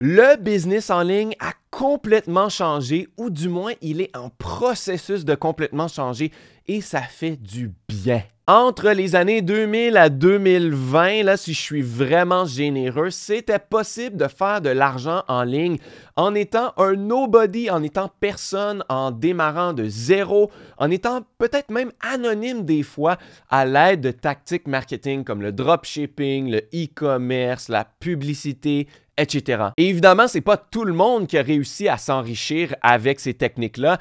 Le business en ligne a complètement changé, ou du moins, il est en processus de complètement changer et ça fait du bien. Entre les années 2000 à 2020, là, si je suis vraiment généreux, c'était possible de faire de l'argent en ligne en étant un nobody, en étant personne, en démarrant de zéro, en étant peut-être même anonyme des fois à l'aide de tactiques marketing comme le dropshipping, le e-commerce, la publicité, etc. Et évidemment, c'est pas tout le monde qui a réussi à s'enrichir avec ces techniques-là.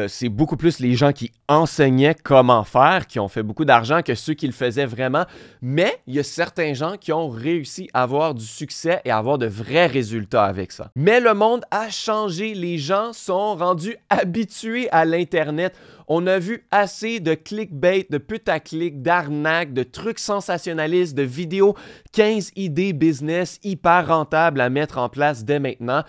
C'est beaucoup plus les gens qui enseignaient comment faire, qui ont fait beaucoup d'argent que ceux qui le faisaient vraiment. Mais il y a certains gens qui ont réussi à avoir du succès et à avoir de vrais résultats avec ça. Mais le monde a changé. Les gens sont rendus habitués à l'Internet. On a vu assez de clickbait, de putaclic, d'arnaques, de trucs sensationnalistes, de vidéos 15 idées business hyper rentables à mettre en place dès maintenant,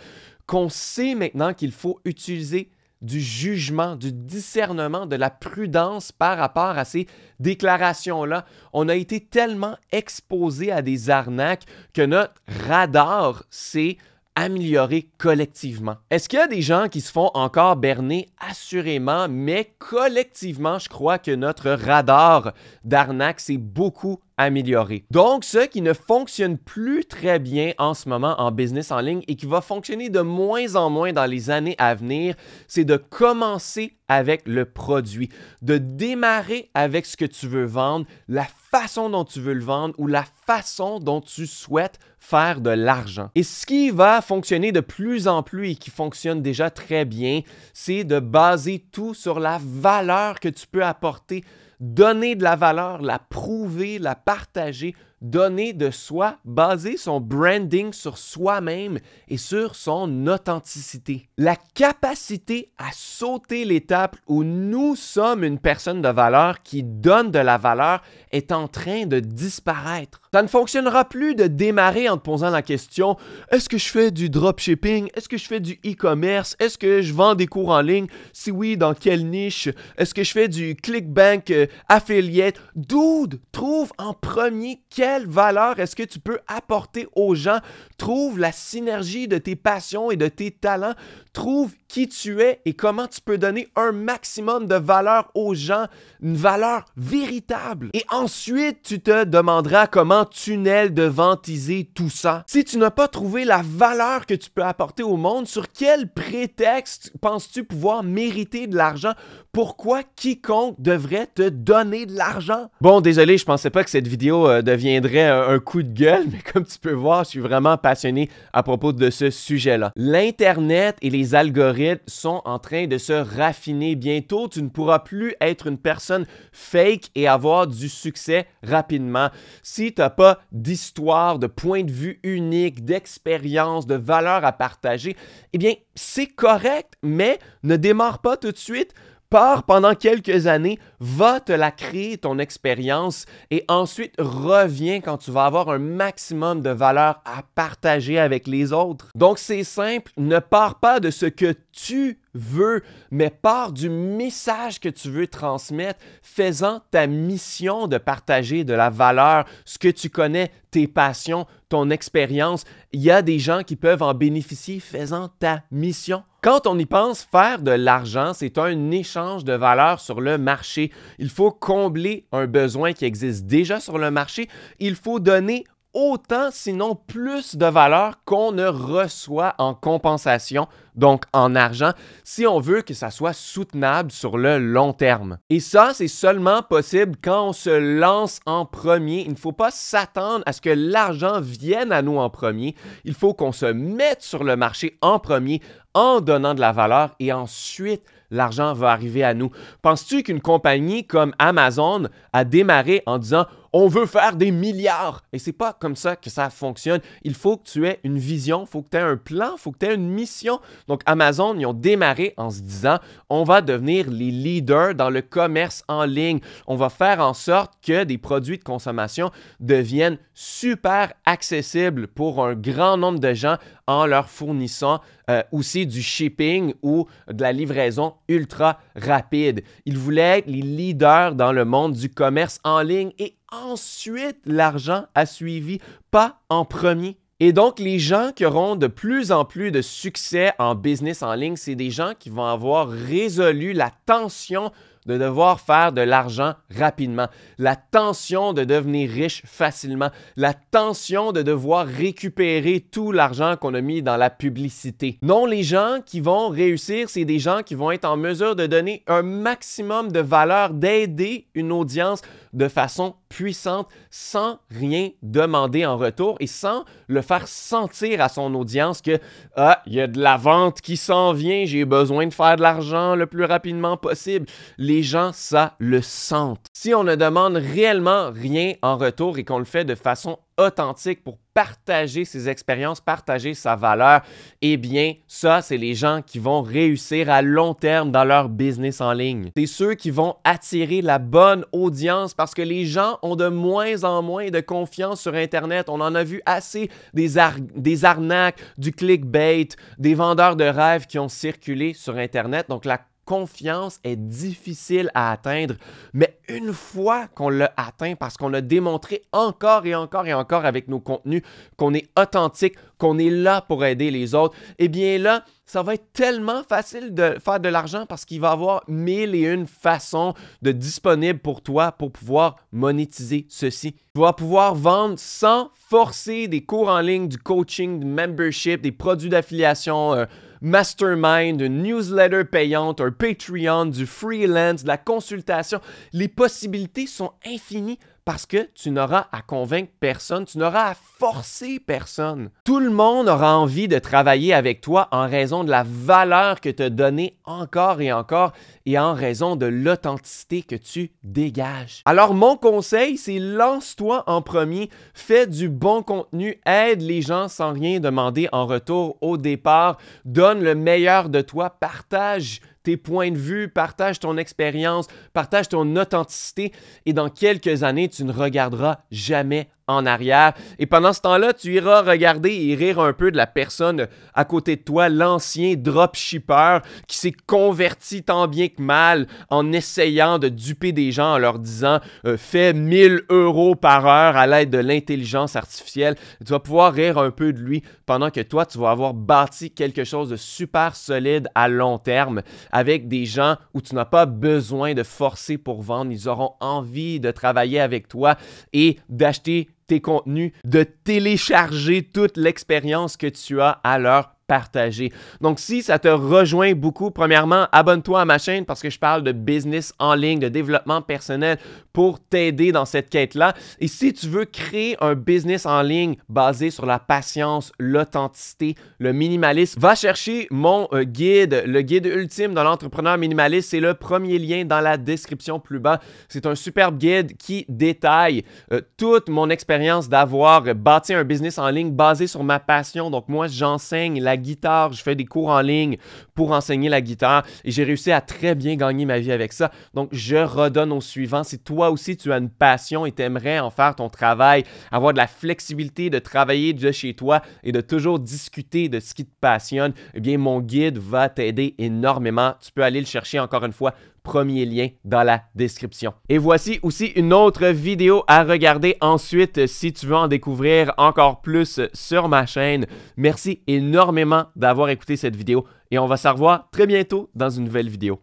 qu'on sait maintenant qu'il faut utiliser du jugement, du discernement, de la prudence par rapport à ces déclarations-là. On a été tellement exposé à des arnaques que notre radar s'est amélioré collectivement. Est-ce qu'il y a des gens qui se font encore berner? Assurément, mais collectivement, je crois que notre radar d'arnaque s'est beaucoup amélioré. Donc, ce qui ne fonctionne plus très bien en ce moment en business en ligne et qui va fonctionner de moins en moins dans les années à venir, c'est de commencer avec le produit, de démarrer avec ce que tu veux vendre, la façon dont tu veux le vendre ou la façon dont tu souhaites faire de l'argent. Et ce qui va fonctionner de plus en plus et qui fonctionne déjà très bien, c'est de baser tout sur la valeur que tu peux apporter. Donner de la valeur, la prouver, la partager, donner de soi, baser son branding sur soi-même et sur son authenticité. La capacité à sauter l'étape où nous sommes une personne de valeur qui donne de la valeur est en train de disparaître. Ça ne fonctionnera plus de démarrer en te posant la question « Est-ce que je fais du dropshipping? Est-ce que je fais du e-commerce? Est-ce que je vends des cours en ligne? Si oui, dans quelle niche? Est-ce que je fais du clickbank affiliate? » Dude, trouve en premier quelle valeur est-ce que tu peux apporter aux gens. Trouve la synergie de tes passions et de tes talents. Trouve qui tu es et comment tu peux donner un maximum de valeur aux gens, une valeur véritable. Et ensuite, tu te demanderas comment tunnel de vantiser tout ça. Si tu n'as pas trouvé la valeur que tu peux apporter au monde, sur quel prétexte penses-tu pouvoir mériter de l'argent? Pourquoi quiconque devrait te donner de l'argent? Bon, désolé, je pensais pas que cette vidéo deviendrait un coup de gueule, mais comme tu peux voir, je suis vraiment passionné à propos de ce sujet-là. L'Internet et les algorithmes sont en train de se raffiner. Bientôt, tu ne pourras plus être une personne fake et avoir du succès rapidement. Si tu n'as pas d'histoire, de point de vue unique, d'expérience, de valeur à partager, eh bien, c'est correct, mais ne démarre pas tout de suite. Pars pendant quelques années, va te la créer ton expérience et ensuite reviens quand tu vas avoir un maximum de valeur à partager avec les autres. Donc c'est simple, ne pars pas de ce que tu veux, mais pars du message que tu veux transmettre, faisant ta mission de partager de la valeur, ce que tu connais, tes passions, ton expérience. Il y a des gens qui peuvent en bénéficier faisant ta mission. Quand on y pense, faire de l'argent, c'est un échange de valeur sur le marché. Il faut combler un besoin qui existe déjà sur le marché. Il faut donner autant, sinon plus de valeur qu'on ne reçoit en compensation, donc en argent, si on veut que ça soit soutenable sur le long terme. Et ça, c'est seulement possible quand on se lance en premier. Il ne faut pas s'attendre à ce que l'argent vienne à nous en premier. Il faut qu'on se mette sur le marché en premier en donnant de la valeur et ensuite, l'argent va arriver à nous. Penses-tu qu'une compagnie comme Amazon a démarré en disant « On veut faire des milliards » et c'est pas comme ça que ça fonctionne. Il faut que tu aies une vision, il faut que tu aies un plan, il faut que tu aies une mission. Donc Amazon, ils ont démarré en se disant « On va devenir les leaders dans le commerce en ligne. On va faire en sorte que des produits de consommation deviennent super accessibles pour un grand nombre de gens en leur fournissant aussi du shipping ou de la livraison ultra rapide. Ils voulaient être les leaders dans le monde du commerce en ligne et ensuite, l'argent a suivi, pas en premier. Et donc, les gens qui auront de plus en plus de succès en business en ligne, c'est des gens qui vont avoir résolu la tension de devoir faire de l'argent rapidement, la tension de devenir riche facilement, la tension de devoir récupérer tout l'argent qu'on a mis dans la publicité. Non, les gens qui vont réussir, c'est des gens qui vont être en mesure de donner un maximum de valeur, d'aider une audience de façon puissante sans rien demander en retour et sans le faire sentir à son audience que il y a de la vente qui s'en vient, j'ai besoin de faire de l'argent le plus rapidement possible. Les gens, ça le sentent. Si on ne demande réellement rien en retour et qu'on le fait de façon authentique pour partager ses expériences, partager sa valeur, eh bien, ça, c'est les gens qui vont réussir à long terme dans leur business en ligne. C'est ceux qui vont attirer la bonne audience parce que les gens ont de moins en moins de confiance sur Internet. On en a vu assez des arnaques, du clickbait, des vendeurs de rêves qui ont circulé sur Internet. Donc, la confiance est difficile à atteindre, mais une fois qu'on l'a atteint, parce qu'on a démontré encore et encore et encore avec nos contenus qu'on est authentique, qu'on est là pour aider les autres, eh bien là, ça va être tellement facile de faire de l'argent parce qu'il va y avoir 1001 façons de disponibles pour toi pour pouvoir monétiser ceci. Tu vas pouvoir vendre sans forcer des cours en ligne, du coaching, du membership, des produits d'affiliation, mastermind, une newsletter payante, un Patreon, du freelance, de la consultation. Les possibilités sont infinies parce que tu n'auras à convaincre personne, tu n'auras à forcer personne. Tout le monde aura envie de travailler avec toi en raison de la valeur que tu as donnée encore et encore et en raison de l'authenticité que tu dégages. Alors mon conseil, c'est lance-toi en premier, fais du bon contenu, aide les gens sans rien demander en retour au départ, donne le meilleur de toi, partage tes points de vue, partage ton expérience, partage ton authenticité et dans quelques années, tu ne regarderas jamais en arrière. Et pendant ce temps-là, tu iras regarder et rire un peu de la personne à côté de toi, l'ancien dropshipper qui s'est converti tant bien que mal en essayant de duper des gens en leur disant « Fais 1000 € par heure à l'aide de l'intelligence artificielle ». Tu vas pouvoir rire un peu de lui pendant que toi, tu vas avoir bâti quelque chose de super solide à long terme avec des gens où tu n'as pas besoin de forcer pour vendre. Ils auront envie de travailler avec toi et d'acheter tes contenus, de télécharger toute l'expérience que tu as à leur partager. Donc, si ça te rejoint beaucoup, premièrement, abonne-toi à ma chaîne parce que je parle de business en ligne, de développement personnel pour t'aider dans cette quête-là. Et si tu veux créer un business en ligne basé sur la patience, l'authenticité, le minimalisme, va chercher mon guide, le guide ultime de l'entrepreneur minimaliste. C'est le premier lien dans la description plus bas. C'est un superbe guide qui détaille toute mon expérience d'avoir bâti un business en ligne basé sur ma passion. Donc, moi, j'enseigne la guitare, je fais des cours en ligne pour enseigner la guitare et j'ai réussi à très bien gagner ma vie avec ça. Donc, je redonne au suivant. Si toi aussi, tu as une passion et tu aimerais en faire ton travail, avoir de la flexibilité de travailler de chez toi et de toujours discuter de ce qui te passionne, eh bien, mon guide va t'aider énormément. Tu peux aller le chercher encore une fois. Premier lien dans la description. Et voici aussi une autre vidéo à regarder ensuite si tu veux en découvrir encore plus sur ma chaîne. Merci énormément d'avoir écouté cette vidéo et on va se revoir très bientôt dans une nouvelle vidéo.